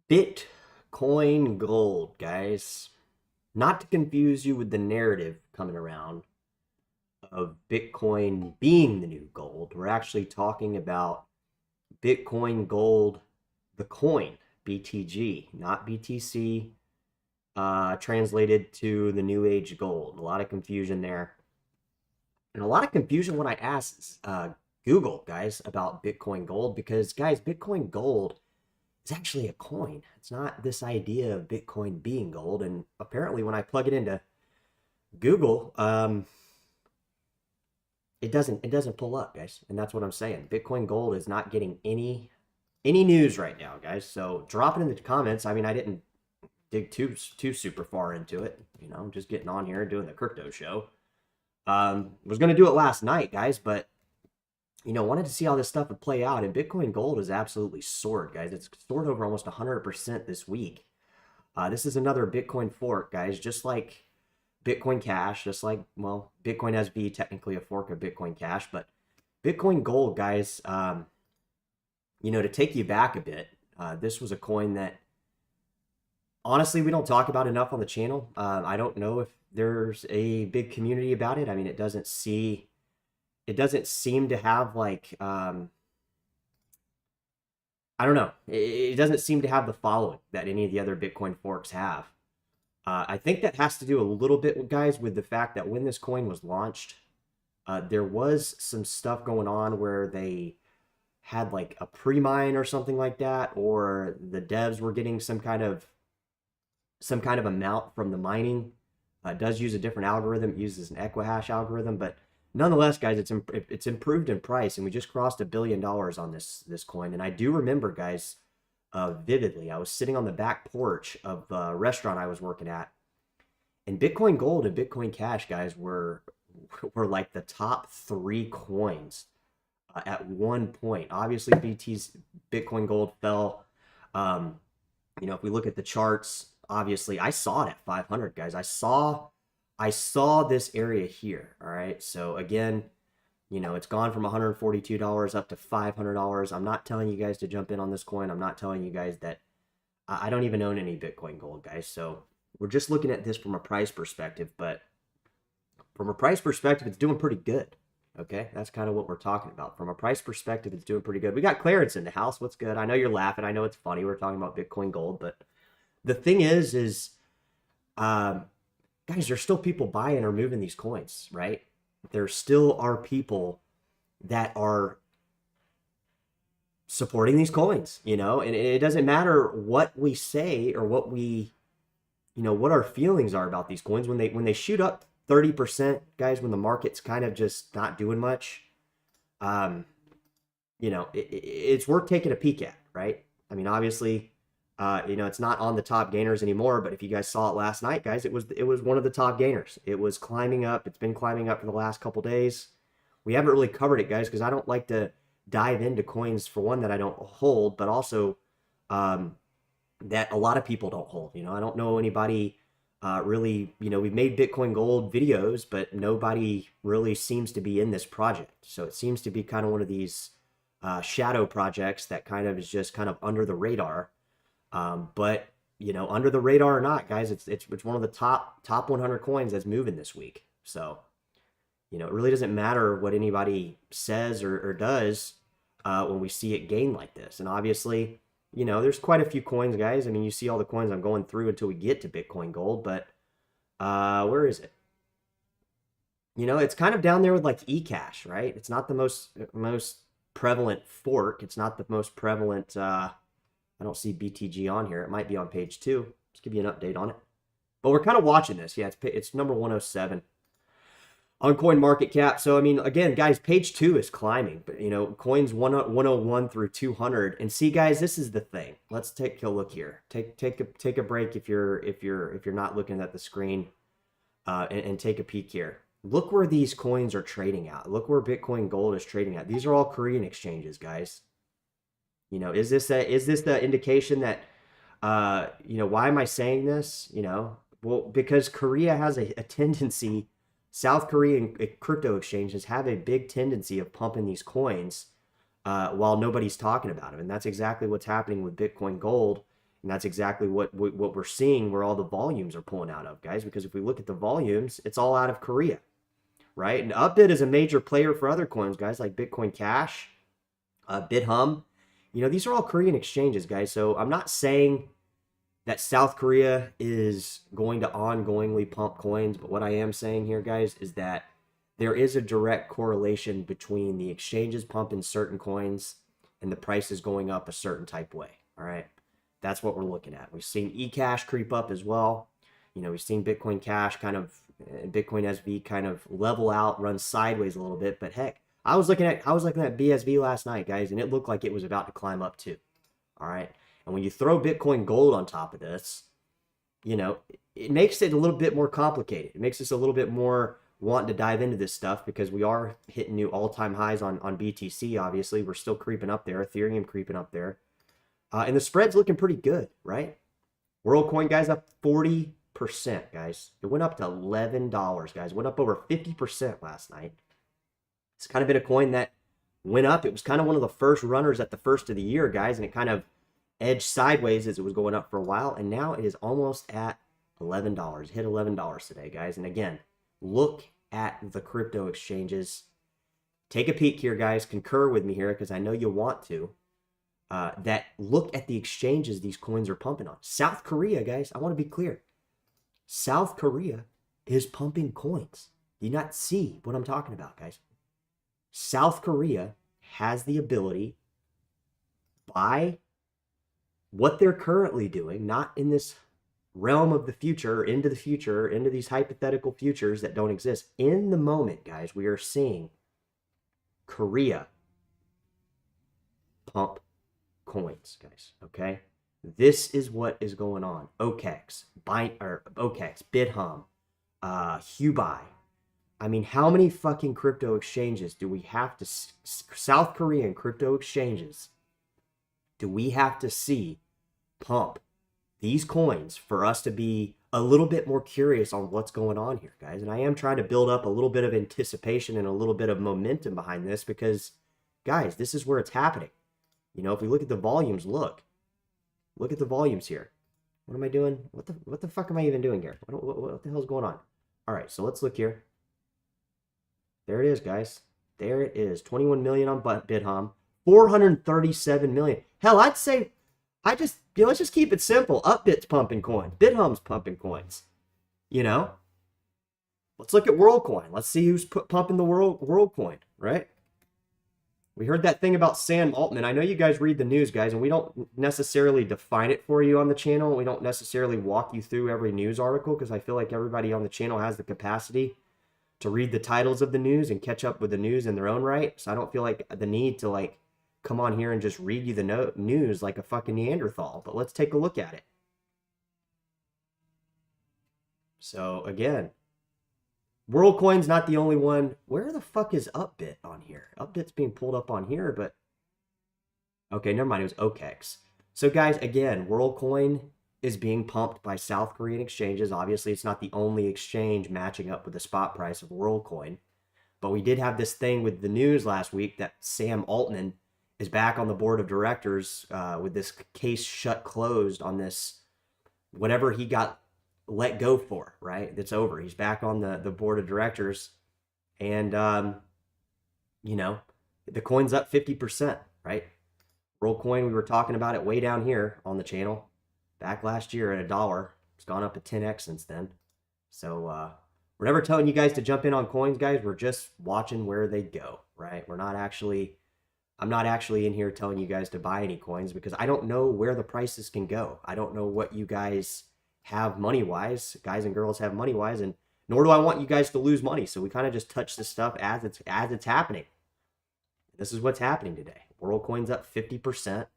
Bitcoin gold, guys. Not to confuse you with the narrative coming around of Bitcoin being the new gold. We're actually talking about Bitcoin gold, the coin, BTG, not BTC, translated to the new age gold. A lot of confusion there. And a lot of confusion when I asked Google, guys, about Bitcoin gold because, guys, Bitcoin gold is actually a coin. It's not this idea of Bitcoin being gold. And apparently, when I plug it into Google, it doesn't pull up, guys. And that's what I'm saying. Bitcoin gold is not getting any news right now, guys. So drop it in the comments. I mean, I didn't dig too super far into it. I'm just getting on here doing the crypto show. Was gonna do it last night, guys, but wanted to see how this stuff would play out. And Bitcoin Gold is absolutely soared, guys. It's soared over almost 100% this week. This is another Bitcoin fork, guys, just like Bitcoin Cash, just like, well, Bitcoin SB, technically a fork of Bitcoin Cash, but Bitcoin Gold, guys, to take you back a bit, this was a coin that honestly we don't talk about enough on the channel. I don't know if there's a big community about it. I mean, it doesn't seem to have like I don't know. It doesn't seem to have the following that any of the other Bitcoin forks have. I think that has to do a little bit, guys, with the fact that when this coin was launched, there was some stuff going on where they had like a pre-mine or something like that, or the devs were getting some kind of amount from the mining. It does use a different algorithm. It uses an Equihash algorithm, but nonetheless, guys, it's improved in price, and we just crossed $1 billion on this coin. And I do remember, guys, vividly, I was sitting on the back porch of the restaurant I was working at, and Bitcoin Gold and Bitcoin Cash, guys, were like the top three coins at one point. Obviously, BT's Bitcoin Gold fell. If we look at the charts, obviously, I saw it at 500, guys. I saw this area here. All right. So again, it's gone from $142 up to $500. I'm not telling you guys to jump in on this coin. I'm not telling you guys that I don't even own any Bitcoin Gold, guys. So we're just looking at this from a price perspective, but from a price perspective, it's doing pretty good. Okay. That's kind of what we're talking about. From a price perspective, it's doing pretty good. We got Clarence in the house. What's good? I know you're laughing. I know it's funny. We're talking about Bitcoin Gold, but the thing is, um, guys, there's still people buying or moving these coins, right? There still are people that are supporting these coins, and it doesn't matter what we say or what our feelings are about these coins when they shoot up 30%, guys, when the market's kind of just not doing much. um it's worth taking a peek at, right? I mean, obviously, it's not on the top gainers anymore, but if you guys saw it last night, guys, it was one of the top gainers. It was climbing up. It's been climbing up for the last couple days. We haven't really covered it, guys, because I don't like to dive into coins, for one, that I don't hold, but also um, that a lot of people don't hold. I don't know anybody really. We've made Bitcoin Gold videos, but nobody really seems to be in this project. So it seems to be kind of one of these shadow projects that kind of is just kind of under the radar. But under the radar or not, guys, it's one of the top 100 coins that's moving this week. So it really doesn't matter what anybody says or does when we see it gain like this. And obviously, there's quite a few coins, guys. I mean, you see all the coins I'm going through until we get to Bitcoin Gold, but where is it? It's kind of down there with like eCash, right? It's not the most prevalent fork. It's not the most prevalent. I don't see BTG on here. It might be on page 2. Let's give you an update on it. But we're kind of watching this. Yeah, it's number 107 on coin market cap. So I mean, again, guys, page 2 is climbing, but coins 101 through 200. And see, guys, this is the thing. Let's take a look here. Take a break if you're not looking at the screen, and take a peek here. Look where these coins are trading at. Look where Bitcoin Gold is trading at. These are all Korean exchanges, guys. Is this the indication that why am I saying this? Well, because Korea has a tendency, South Korean crypto exchanges have a big tendency of pumping these coins while nobody's talking about them. And that's exactly what's happening with Bitcoin Gold. And that's exactly what we're seeing, where all the volumes are pulling out of, guys. Because if we look at the volumes, it's all out of Korea, right? And Upbit is a major player for other coins, guys, like Bitcoin Cash, BitHum. You know, these are all Korean exchanges, guys. So I'm not saying that South Korea is going to ongoingly pump coins, but what I am saying here, guys, is that there is a direct correlation between the exchanges pumping certain coins and the prices going up a certain type way. All right, that's what we're looking at. We've seen eCash creep up as well. You know, we've seen Bitcoin Cash kind of, Bitcoin SV kind of level out, run sideways a little bit. But heck, I was looking at BSV last night, guys, and it looked like it was about to climb up too. All right, and when you throw Bitcoin Gold on top of this, you know, it makes it a little bit more complicated. It makes us a little bit more wanting to dive into this stuff, because we are hitting new all-time highs on BTC. Obviously, we're still creeping up there. Ethereum creeping up there. And the spread's looking pretty good, right? Worldcoin, guys, up 40%, guys. It went up to $11, guys. Went up over 50% last night. It's kind of been a coin that went up. It was kind of one of the first runners at the first of the year, guys, and it kind of edged sideways as it was going up for a while, and now it is almost at $11. It hit $11 today, guys. And again, look at the crypto exchanges. Take a peek here, guys. Concur with me here, because I know you want to. That look at the exchanges these coins are pumping on. South Korea, guys, I want to be clear. South Korea is pumping coins. Do you not see what I'm talking about, guys? South Korea has the ability, by what they're currently doing, not in this realm of the future, into the future, into these hypothetical futures that don't exist. In the moment, guys, we are seeing Korea pump coins, guys. Okay, this is what is going on. OKEX, BitHum, Hubai. I mean, how many fucking crypto exchanges do we have to, South Korean crypto exchanges, do we have to see pump these coins for us to be a little bit more curious on what's going on here, guys? And I am trying to build up a little bit of anticipation and a little bit of momentum behind this, because, guys, this is where it's happening. You know, if we look at the volumes, look at the volumes here. What am I doing? What the fuck am I even doing here? What the hell's going on? All right, so let's look here. There it is, guys. There it is. 21 million on BitHum. 437 million. Hell, I'd say, let's just keep it simple. Upbit's pumping coins. BitHum's pumping coins. You know? Let's look at Worldcoin. Let's see who's pumping the Worldcoin, right? We heard that thing about Sam Altman. I know you guys read the news, guys, and we don't necessarily define it for you on the channel. We don't necessarily walk you through every news article, because I feel like everybody on the channel has the capacity to read the titles of the news and catch up with the news in their own right. So I don't feel like the need to, like, come on here and just read you the news like a fucking Neanderthal. But let's take a look at it. So again, Worldcoin's not the only one. Where the fuck is Upbit on here? Upbit's being pulled up on here, but okay, never mind. It was OKEX. So guys, again, Worldcoin is being pumped by South Korean exchanges. Obviously, it's not the only exchange matching up with the spot price of Worldcoin. But we did have this thing with the news last week that Sam Altman is back on the board of directors with this case closed on this, whatever he got let go for, right? It's over. He's back on the board of directors. And, you know, the coin's up 50%, right? Worldcoin, we were talking about it way down here on the channel. Back last year at $1. It's gone up a 10x since then. So we're never telling you guys to jump in on coins, guys. We're just watching where they go, right? I'm not actually in here telling you guys to buy any coins, because I don't know where the prices can go. I don't know what you guys have money-wise, guys and girls have money-wise, and nor do I want you guys to lose money. So we kind of just touch this stuff as it's happening. This is what's happening today. Worldcoin's up 50%.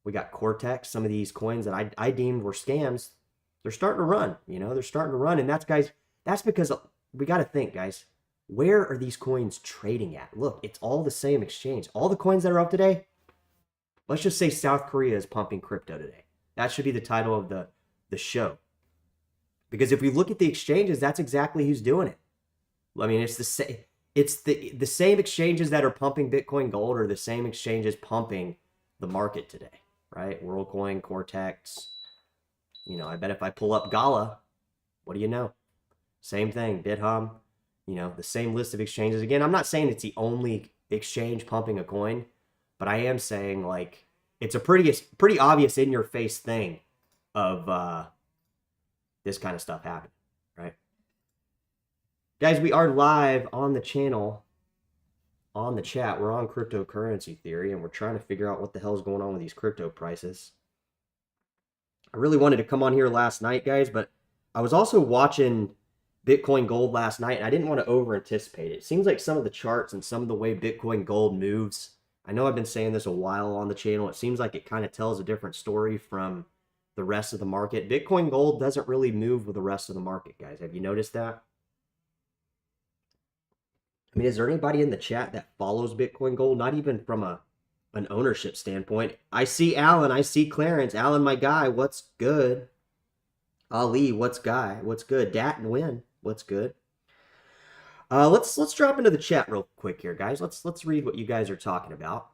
We got Cortex, some of these coins that I deemed were scams. They're starting to run, you know, they're starting to run. And that's, guys, that's because we got to think, guys, where are these coins trading at? Look, it's all the same exchange. All the coins that are up today, let's just say South Korea is pumping crypto today. That should be the title of the show. Because if we look at the exchanges, that's exactly who's doing it. I mean, it's the same. It's the same exchanges that are pumping Bitcoin Gold are the same exchanges pumping the market today, right? Worldcoin, Cortex, You know, I bet if I pull up Gala, what do you know? Same thing, BitHum, you know, the same list of exchanges. Again, I'm not saying it's the only exchange pumping a coin, but I am saying like it's a pretty obvious in your face thing of this kind of stuff happening, right? Guys, we are live on the channel, on the chat. We're on cryptocurrency theory, and we're trying to figure out what the hell is going on with these crypto prices. I really wanted to come on here last night, guys, but I was also watching Bitcoin Gold last night, and I didn't want to over anticipate it. It seems like some of the charts and some of the way Bitcoin Gold moves, I know I've been saying this a while on the channel. It seems like it kind of tells a different story from the rest of the market. Bitcoin Gold doesn't really move with the rest of the market, guys. Have you noticed that? I mean, is there anybody in the chat that follows Bitcoin Gold? Not even from an ownership standpoint. I see Alan. I see Clarence. Alan, my guy. What's good? Ali, what's good? Dat and Win, what's good? Let's drop into the chat real quick here, guys. Let's read what you guys are talking about.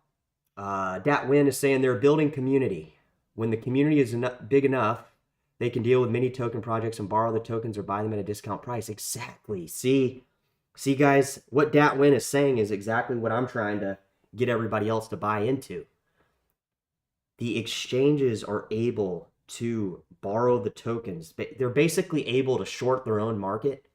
Dat Win is saying they're building community. When the community is big enough, they can deal with many token projects and borrow the tokens or buy them at a discount price. Exactly. See, guys, what Dat Win is saying is exactly what I'm trying to get everybody else to buy into. The exchanges are able to borrow the tokens. They're basically able to short their own market,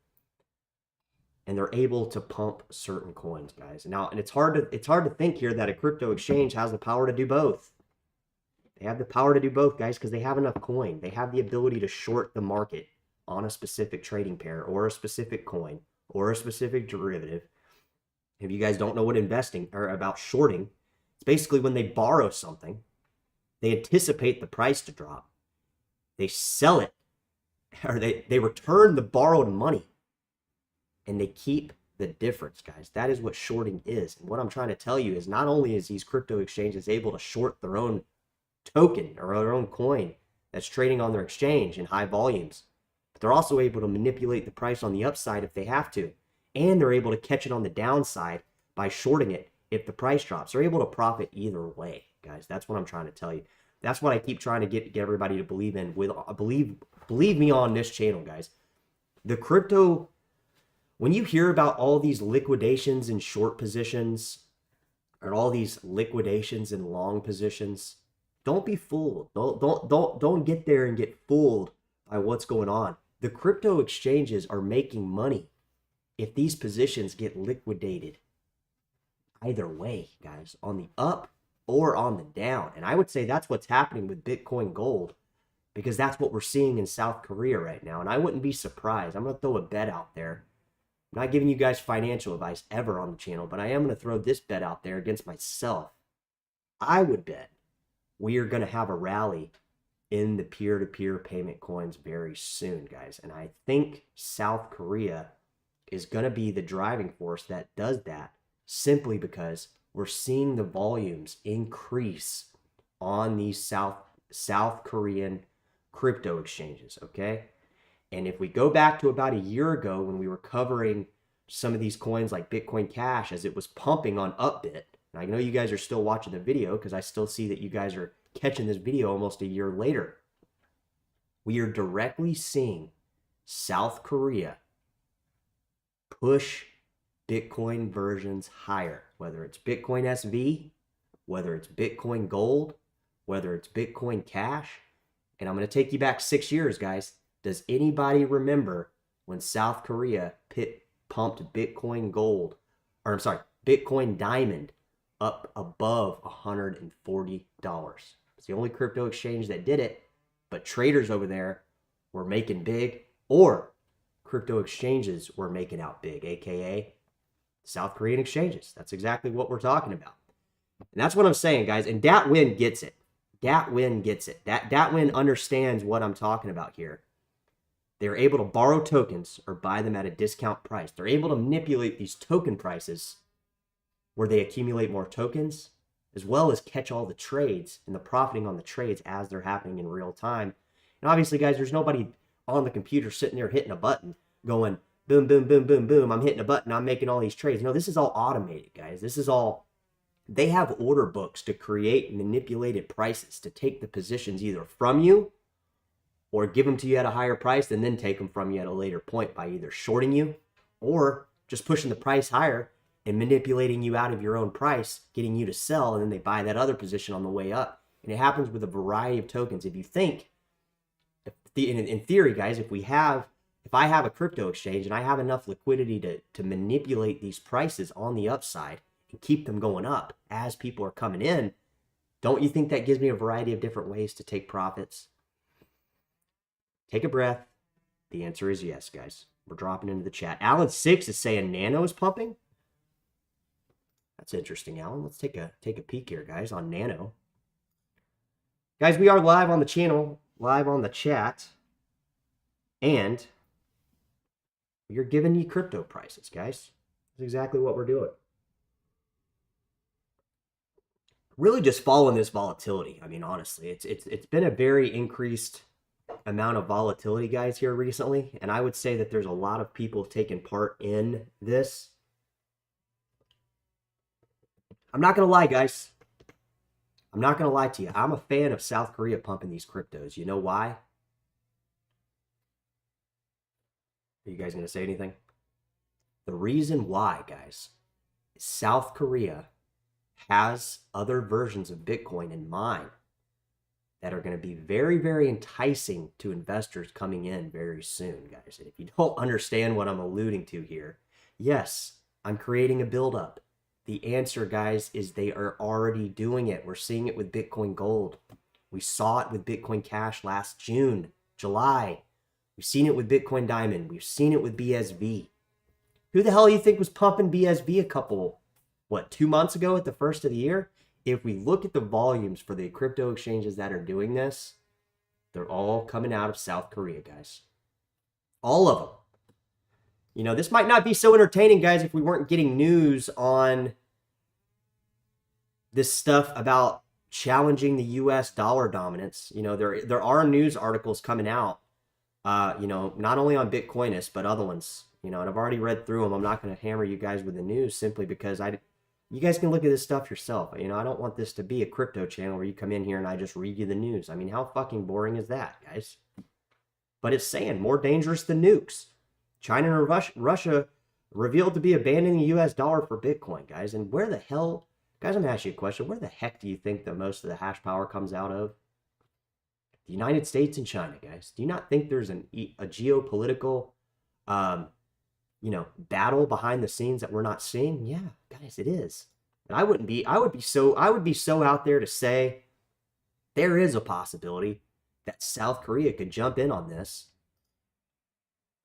and they're able to pump certain coins, guys. Now, and it's hard to think here that a crypto exchange has the power to do both. They have the power to do both, guys, because they have enough coin. They have the ability to short the market on a specific trading pair or a specific coin or a specific derivative. If you guys don't know what investing or about shorting, it's basically when they borrow something, they anticipate the price to drop. They sell it, or they return the borrowed money, and they keep the difference, guys. That is what shorting is. And what I'm trying to tell you is not only is these crypto exchanges able to short their own token or their own coin that's trading on their exchange in high volumes, but they're also able to manipulate the price on the upside if they have to. And they're able to catch it on the downside by shorting it if the price drops. They're able to profit either way, guys. That's what I'm trying to tell you. That's what I keep trying to get everybody to believe in. Believe me on this channel, guys. The crypto, when you hear about all these liquidations in short positions or all these liquidations in long positions, don't be fooled. Don't get there and get fooled by what's going on. The crypto exchanges are making money if these positions get liquidated. Either way, guys, on the up or on the down. And I would say that's what's happening with Bitcoin Gold, because that's what we're seeing in South Korea right now. And I wouldn't be surprised. I'm going to throw a bet out there. I'm not giving you guys financial advice ever on the channel, but I am going to throw this bet out there against myself. I would bet we are going to have a rally in the peer-to-peer payment coins very soon, guys. And I think South Korea is going to be the driving force that does that, simply because we're seeing the volumes increase on these South Korean crypto exchanges, okay? And if we go back to about a year ago when we were covering some of these coins like Bitcoin Cash as it was pumping on Upbit, and I know you guys are still watching the video because I still see that you guys are catching this video almost a year later. We are directly seeing South Korea push Bitcoin versions higher, whether it's Bitcoin SV, whether it's Bitcoin Gold, whether it's Bitcoin Cash. And I'm going to take you back 6 years, guys. Does anybody remember when South Korea pumped Bitcoin Gold, or I'm sorry, Bitcoin Diamond up above $140? It's the only crypto exchange that did it, but traders over there were making big, or crypto exchanges were making out big, aka South Korean exchanges. That's exactly what we're talking about. And that's what I'm saying, guys. And Dat Win gets it. Dat Win gets it. Dat Win understands what I'm talking about here. They're able to borrow tokens or buy them at a discount price. They're able to manipulate these token prices where they accumulate more tokens, as well as catch all the trades and the profiting on the trades as they're happening in real time. And obviously, guys, there's nobody on the computer sitting there hitting a button going, boom, boom, boom, boom, boom. I'm hitting a button. I'm making all these trades. No, this is all automated, guys. This is all, they have order books to create manipulated prices to take the positions either from you or give them to you at a higher price and then take them from you at a later point by either shorting you or just pushing the price higher and manipulating you out of your own price, getting you to sell, and then they buy that other position on the way up. And it happens with a variety of tokens. If you think, in theory, guys, if I have a crypto exchange and I have enough liquidity to manipulate these prices on the upside and keep them going up as people are coming in, don't you think that gives me a variety of different ways to take profits? Take a breath. The answer is yes, guys. We're dropping into the chat. Alan6 is saying Nano is pumping. That's interesting, Alan. Let's take a peek here, guys, on Nano. Guys, we are live on the channel, live on the chat, and we're giving you crypto prices, guys. That's exactly what we're doing. Really just following this volatility. I mean, honestly, it's been a very increased amount of volatility, guys, here recently, and I would say that there's a lot of people taking part in this. I'm not gonna lie, guys. I'm not gonna lie to you. I'm a fan of South Korea pumping these cryptos. You know why? Are you guys gonna say anything? The reason why, guys, is South Korea has other versions of Bitcoin in mind that are going to be very, very enticing to investors coming in very soon, guys. And if you don't understand what I'm alluding to here, yes, I'm creating a buildup. The answer, guys, is they are already doing it. We're seeing it with Bitcoin Gold. We saw it with Bitcoin Cash last June, July. We've seen it with Bitcoin Diamond. We've seen it with BSV. Who the hell do you think was pumping BSV a couple, 2 months ago at the first of the year? If we look at the volumes for the crypto exchanges that are doing this, they're all coming out of South Korea, guys. All of them. You know, this might not be so entertaining, guys, if we weren't getting news on this stuff about challenging the U.S. dollar dominance. You know, there are news articles coming out, you know, not only on Bitcoinist, but other ones. You know, and I've already read through them. I'm not going to hammer you guys with the news simply because you guys can look at this stuff yourself. You know, I don't want this to be a crypto channel where you come in here and I just read you the news. I mean, how fucking boring is that, guys? But it's saying more dangerous than nukes. China and Russia revealed to be abandoning the U.S. dollar for Bitcoin, guys. And where the hell, guys, I'm going to ask you a question. Where the heck do you think that most of the hash power comes out of? The United States and China, guys. Do you not think there's a geopolitical, you know, battle behind the scenes that we're not seeing? Yeah, guys, it is. And I would be so out there to say there is a possibility that South Korea could jump in on this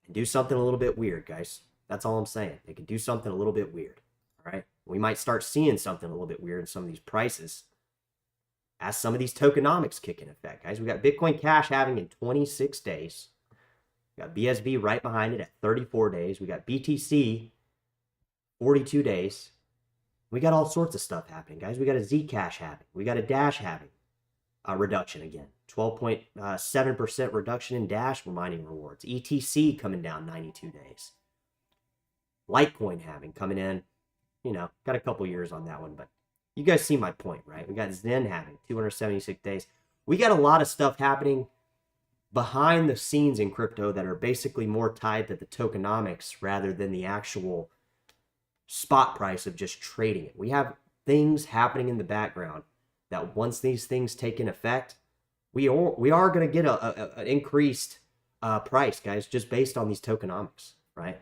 and do something a little bit weird, guys. That's all I'm saying. They could do something a little bit weird. All right. We might start seeing something a little bit weird in some of these prices as some of these tokenomics kick in effect, guys. We got Bitcoin Cash having in 26 days. We got BSV right behind it at 34 days. We got BTC 42 days. We got all sorts of stuff happening, guys. We got a Zcash having. We got a Dash having a reduction again. 12.7% reduction in Dash mining rewards. ETC coming down 92 days. Litecoin having coming in, you know, got a couple years on that one, but you guys see my point, right? We got Zen having 276 days. We got a lot of stuff happening behind the scenes in crypto that are basically more tied to the tokenomics rather than the actual spot price of just trading it. We have things happening in the background that once these things take in effect, we are going to get an increased price, guys, just based on these tokenomics, right?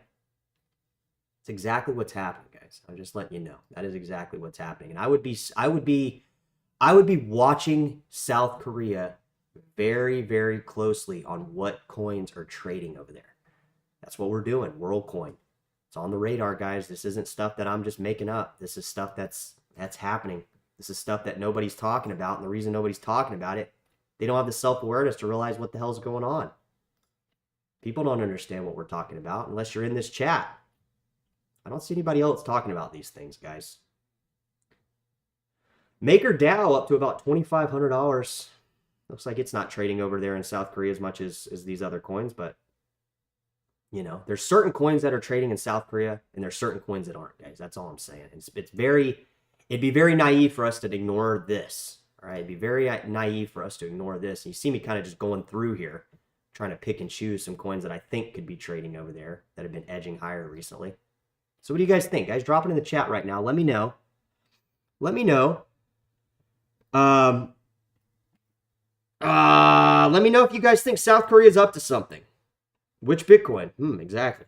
It's exactly what's happening, guys. I'm just letting you know. That is exactly what's happening. And I would be watching South Korea very, very closely on what coins are trading over there. That's what we're doing. Worldcoin. It's on the radar, guys. This isn't stuff that I'm just making up. This is stuff that's happening. This is stuff that nobody's talking about. And the reason nobody's talking about it, they don't have the self-awareness to realize what the hell's going on. People don't understand what we're talking about unless you're in this chat. I don't see anybody else talking about these things, guys. MakerDAO up to about $2,500. Looks like it's not trading over there in South Korea as much as these other coins, but you know, there's certain coins that are trading in South Korea and there's certain coins that aren't, guys. That's all I'm saying. It'd be very naive for us to ignore this. All right, it'd be very naive for us to ignore this. And you see me kind of just going through here trying to pick and choose some coins that I think could be trading over there that have been edging higher recently. So what do you guys think? Guys, drop it in the chat right now. Let me know. Let me know. Let me know if you guys think South Korea is up to something. Which Bitcoin? Exactly.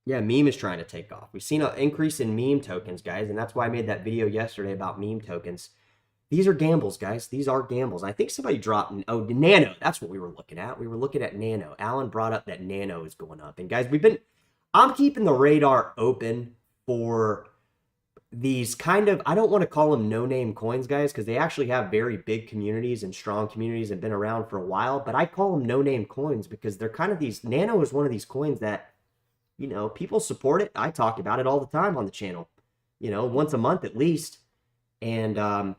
Yeah, meme is trying to take off. We've seen an increase in meme tokens, guys, and that's why I made that video yesterday about meme tokens. These are gambles, guys. These are gambles. I think somebody dropped, Nano. That's what we were looking at. We were looking at Nano. Alan brought up that Nano is going up. And guys, I'm keeping the radar open for these kind of, I don't want to call them no-name coins, guys, because they actually have very big communities and strong communities and been around for a while. But I call them no-name coins because they're kind of these, Nano is one of these coins that, you know, people support it. I talk about it all the time on the channel, you know, once a month at least. And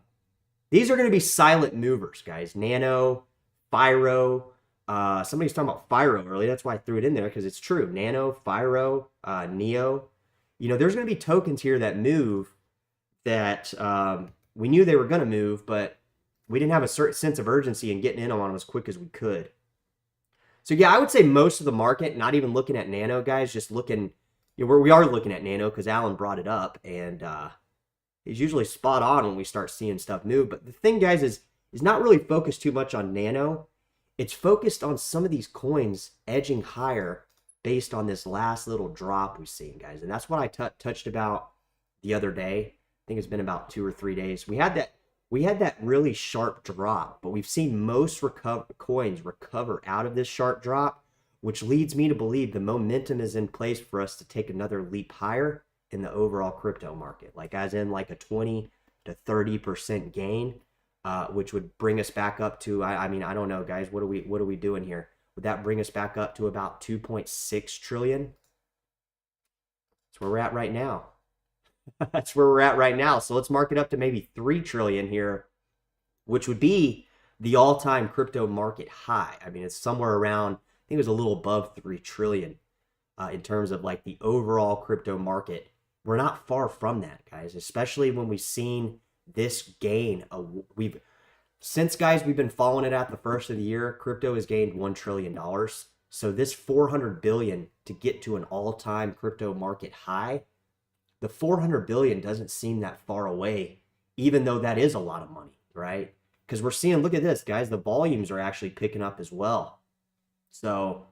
these are going to be silent movers, guys. Nano, Fyro. Somebody's talking about Fyro earlier. That's why I threw it in there, because it's true. Nano, Fyro, Neo. You know, there's going to be tokens here that move that we knew they were going to move, but we didn't have a certain sense of urgency in getting in on them as quick as we could. So yeah, I would say most of the market, not even looking at Nano, guys, just looking, you know, we are looking at Nano because Alan brought it up, and he's usually spot on when we start seeing stuff move. But the thing, guys, is not really focused too much on Nano. It's focused on some of these coins edging higher based on this last little drop we've seen, guys. And that's what I touched about the other day. I think it's been about 2 or 3 days. We had that really sharp drop, but we've seen most coins recover out of this sharp drop, which leads me to believe the momentum is in place for us to take another leap higher in the overall crypto market, like as in like a 20 to 30% gain, which would bring us back up to, I mean, I don't know, guys, what are we doing here? Would that bring us back up to about 2.6 trillion? That's where we're at right now. That's where we're at right now. So let's mark it up to maybe 3 trillion here, which would be the all-time crypto market high. I mean, it's somewhere around, I think it was a little above 3 trillion in terms of like the overall crypto market. We're not far from that, guys, especially when we've seen this gain. Since, guys, we've been following it at the first of the year, crypto has gained $1 trillion. So this 400 billion to get to an all-time crypto market high, the 400 billion doesn't seem that far away, even though that is a lot of money, right? Because we're seeing, look at this, guys, the volumes are actually picking up as well. So,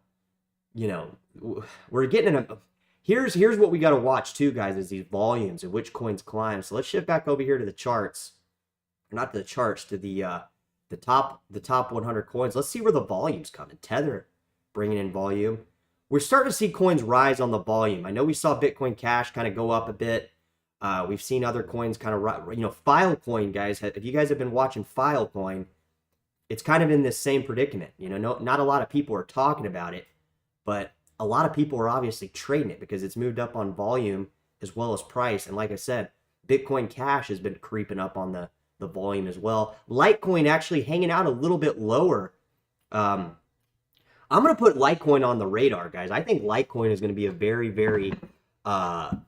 you know, we're getting in a, here's what we got to watch too, guys, is these volumes and which coins climb. So let's shift back over here to the charts, not to the charts, to the top 100 coins. Let's see where the volume's coming. Tether bringing in volume. We're starting to see coins rise on the volume. I know we saw Bitcoin Cash kind of go up a bit. We've seen other coins kind of, you know, Filecoin, guys. If you guys have been watching Filecoin, it's kind of in this same predicament. You know, not a lot of people are talking about it, but a lot of people are obviously trading it because it's moved up on volume as well as price. And like I said, Bitcoin Cash has been creeping up on the volume as well. Litecoin actually hanging out a little bit lower. I'm going to put Litecoin on the radar, guys. I think Litecoin is going to be a very, very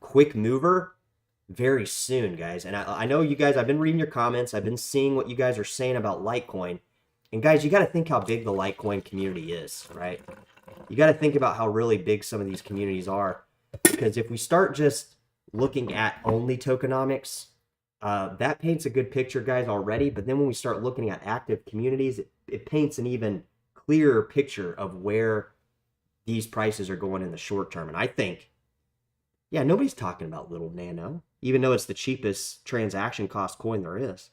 quick mover very soon, guys. And I know you guys, I've been reading your comments. I've been seeing what you guys are saying about Litecoin. And guys, you got to think how big the Litecoin community is, right? You got to think about how really big some of these communities are. Because if we start just looking at only tokenomics, that paints a good picture, guys, already. But then when we start looking at active communities, it paints an even clearer picture of where these prices are going in the short term. And I think, yeah, nobody's talking about little Nano, even though it's the cheapest transaction cost coin there is.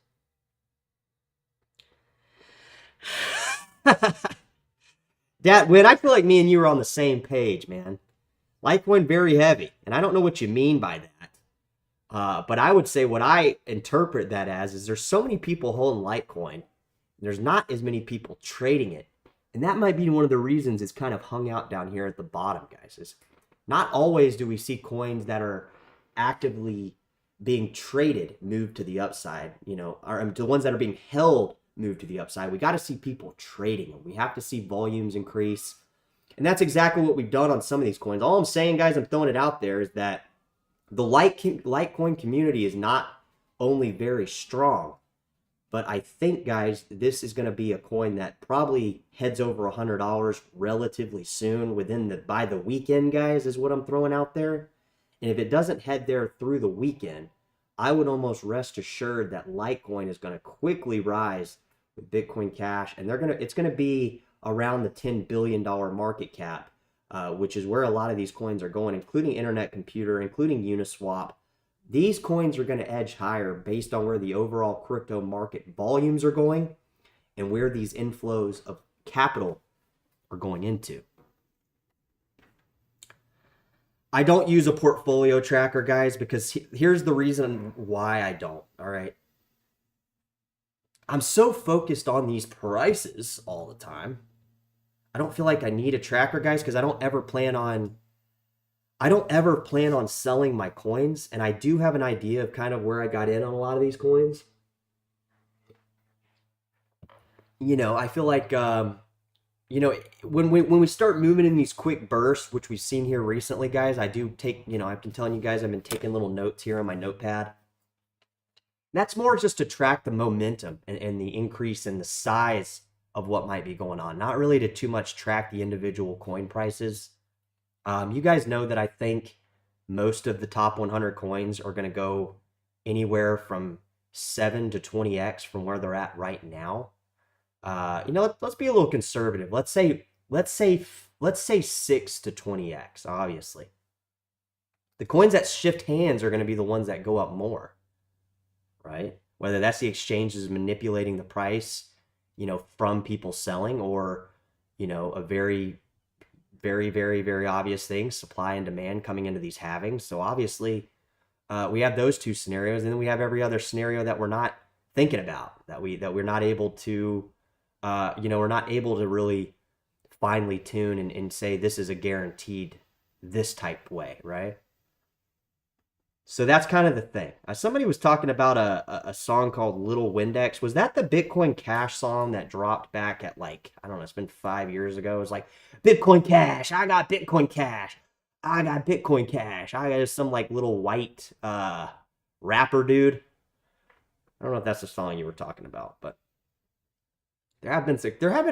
Win, I feel like me and you are on the same page, man. Litecoin very heavy, and I don't know what you mean by that. But I would say what I interpret that as is there's so many people holding Litecoin, and there's not as many people trading it. And that might be one of the reasons it's kind of hung out down here at the bottom, guys. Is not always do we see coins that are actively being traded move to the upside, you know, or the ones that are being held move to the upside. We got to see people trading them. We have to see volumes increase. And that's exactly what we've done on some of these coins. All I'm saying, guys, I'm throwing it out there, is that the Litecoin community is not only very strong, But I think, guys, this is going to be a coin that probably heads over $100 relatively soon by the weekend, guys, is what I'm throwing out there. And if it doesn't head there through the weekend, I would almost rest assured that Litecoin is going to quickly rise with Bitcoin Cash, and it's going to be around the $10 billion market cap, which is where a lot of these coins are going, including Internet Computer, including Uniswap. These coins are going to edge higher based on where the overall crypto market volumes are going and where these inflows of capital are going into. I don't use a portfolio tracker, guys, because here's the reason why I don't, all right? I'm so focused on these prices all the time. I don't feel like I need a tracker, guys, because I don't ever plan on selling my coins, and I do have an idea of kind of where I got in on a lot of these coins. I feel like when we start moving in these quick bursts, which we've seen here recently, guys, I do take, I've been telling you guys I've been taking little notes here on my notepad. That's more just to track the momentum and the increase in the size of what might be going on, not really to too much track the individual coin prices. You guys know that I think most of the top 100 coins are going to go anywhere from 7 to 20x from where they're at right now. Let's be a little conservative. Let's say 6 to 20x, obviously. The coins that shift hands are going to be the ones that go up more, right? Whether that's the exchanges manipulating the price, from people selling, or, a very, very, very, very obvious thing, supply and demand coming into these halvings. So obviously, we have those two scenarios, and then we have every other scenario that we're not thinking about, that we're not able to, we're not able to really finely tune and say this is a guaranteed this type way, right? So that's kind of the thing. Somebody was talking about a song called Little Windex. Was that the Bitcoin Cash song that dropped back at, like, I don't know, it's been 5 years ago? It was like, Bitcoin Cash, I got Bitcoin Cash. I got Bitcoin Cash. I got some, like, little white rapper dude. I don't know if that's the song you were talking about, but there have been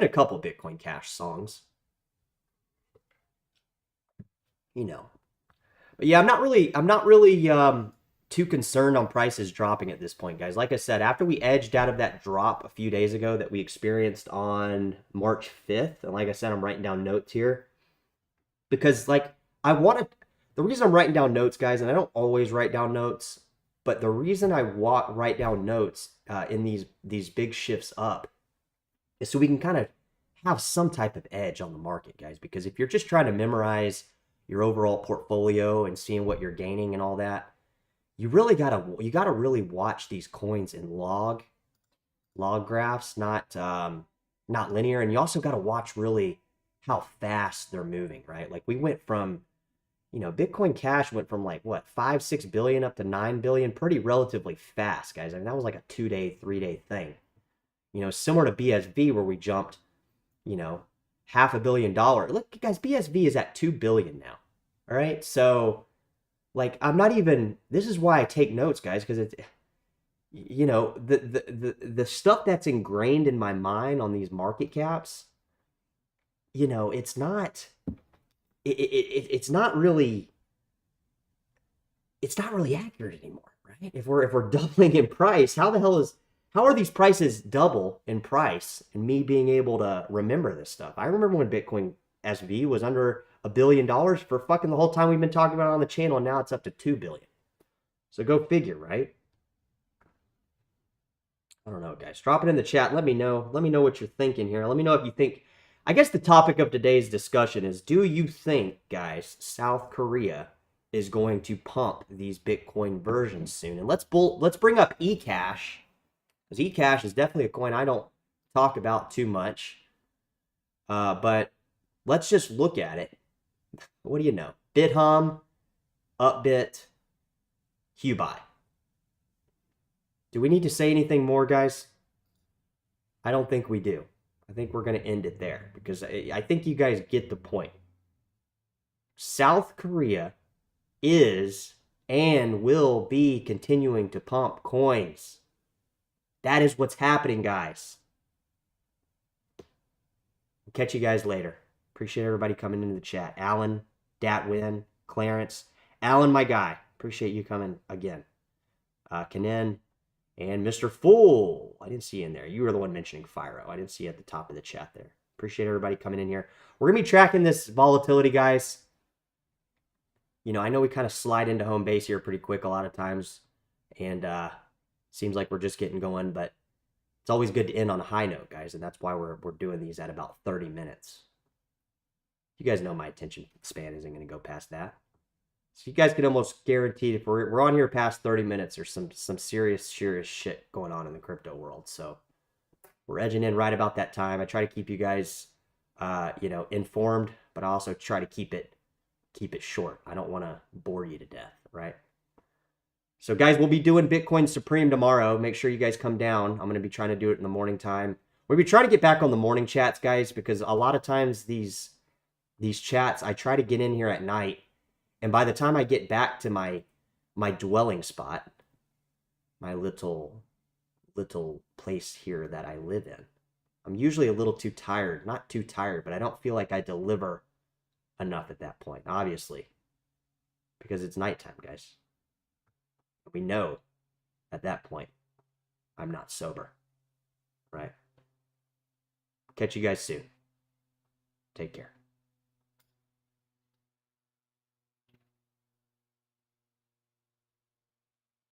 a couple Bitcoin Cash songs. But yeah, I'm not really too concerned on prices dropping at this point, guys. Like I said, after we edged out of that drop a few days ago that we experienced on March 5th, and like I said, I'm writing down notes here because, like, the reason I'm writing down notes, guys, and I don't always write down notes, but the reason I write down notes in these big shifts up is so we can kind of have some type of edge on the market, guys. Because if you're just trying to memorize your overall portfolio and seeing what you're gaining and all that, you gotta really watch these coins in log graphs, not linear. And you also gotta watch really how fast they're moving, right? Like we went from, Bitcoin Cash went from, like, what, 5-6 billion up to 9 billion pretty relatively fast, guys. I mean, that was like a 2-day, 3-day thing. Similar to BSV, where we jumped, $500 million. Look, guys, BSV is at 2 billion now. All right. So, like, this is why I take notes, guys, because it's, the stuff that's ingrained in my mind on these market caps, it's not, it's not really accurate anymore, right? If we're doubling in price, how are these prices double in price, and me being able to remember this stuff? I remember when Bitcoin SV was under $1 billion for fucking the whole time we've been talking about it on the channel, and now it's up to 2 billion. So go figure, right? I don't know, guys. Drop it in the chat. Let me know. Let me know what you're thinking here. Let me know if you think, I guess the topic of today's discussion is, do you think, guys, South Korea is going to pump these Bitcoin versions soon? And let's bring up eCash, because eCash is definitely a coin I don't talk about too much. But let's just look at it. What do you know? BitHum, Upbit, Hubai. Do we need to say anything more, guys? I don't think we do. I think we're going to end it there, because I think you guys get the point. South Korea is and will be continuing to pump coins. That is what's happening, guys. Catch you guys later. Appreciate everybody coming into the chat. Alan, Datwin, Clarence. Alan, my guy. Appreciate you coming again. Kanin, and Mr. Fool. I didn't see you in there. You were the one mentioning Firo. I didn't see you at the top of the chat there. Appreciate everybody coming in here. We're going to be tracking this volatility, guys. You know, I know we kind of slide into home base here pretty quick a lot of times. And seems like we're just getting going. But it's always good to end on a high note, guys. And that's why we're doing these at about 30 minutes. You guys know my attention span isn't going to go past that. So you guys can almost guarantee if we're on here past 30 minutes, there's some serious shit going on in the crypto world. So we're edging in right about that time. I try to keep you guys, you know, informed, but I also try to keep it short. I don't want to bore you to death, right? So guys, we'll be doing Bitcoin Supreme tomorrow. Make sure you guys come down. I'm going to be trying to do it in the morning time. We'll be trying to get back on the morning chats, guys, because a lot of times these chats, I try to get in here at night. And by the time I get back to my dwelling spot, my little place here that I live in, I'm usually a little too tired. Not too tired, but I don't feel like I deliver enough at that point, obviously. Because it's nighttime, guys. We know at that point I'm not sober. Right? Catch you guys soon. Take care.